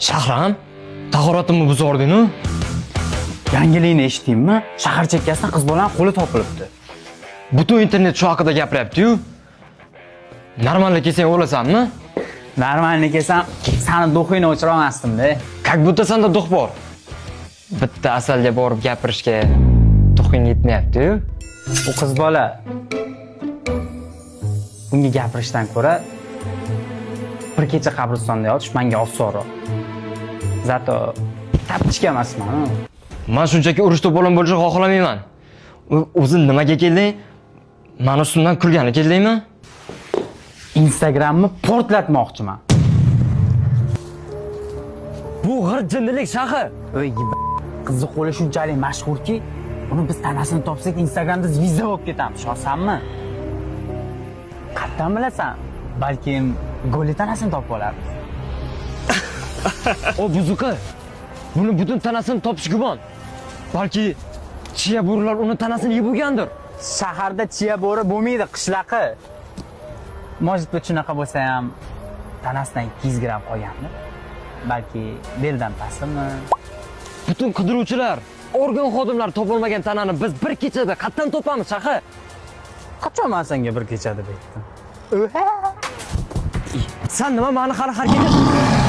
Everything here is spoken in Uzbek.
Shahram, tahoratimni buzording-ku? Yangilikni eshitdingmi? Shahar chekkasida qiz bolaning qo'li topilibdi. Butun internet shu haqida gapiryapti-yu. Normalni kelsang o'lasanmi? Normalni kelsam, sani duxingni o'chira olmasdim-da. Как будто senda duh bor. Bitta asalga borib gapirishga duxing yetmayapti-yu. Bu qiz bola bunga gapirishdan ko'ra bir kecha qabristonda yotish menga osonroq. Zato tapchika emasman. Men shunchaki urush to'polon bo'lishni xohlamayman. O'zi nimaga kelding? Meni ustimdan kulgani keldingmi? Instagramni portlatmoqchiman. Bu g'irjindilik shahar. Oy, qizni qo'li shunchalik mashhurki, uni biz tanasini topsak Instagramda zvizda bo'lib ketamiz. Shosanmi? Qatdan bilasan? Balkim Goli tanasini topib olamiz. O buzuqi. Buni butun tanasini topish gumon. Balki chiya bo'rilar uni tanasini yeb bo'lgandir. Shaharda chiya bo'ri bo'lmaydi, qishlaqi. Может быть, shunaqa bo'lsa ham tanasidan 200 gram qolganmi? Balki beldan pastmi? Butun qidiruvchilar, organ xodimlari topolmagan tanani biz bir kechada qatdan topamiz, shahar? Qachon men senga bir kechada aytdim? Sen nima meni hali harakat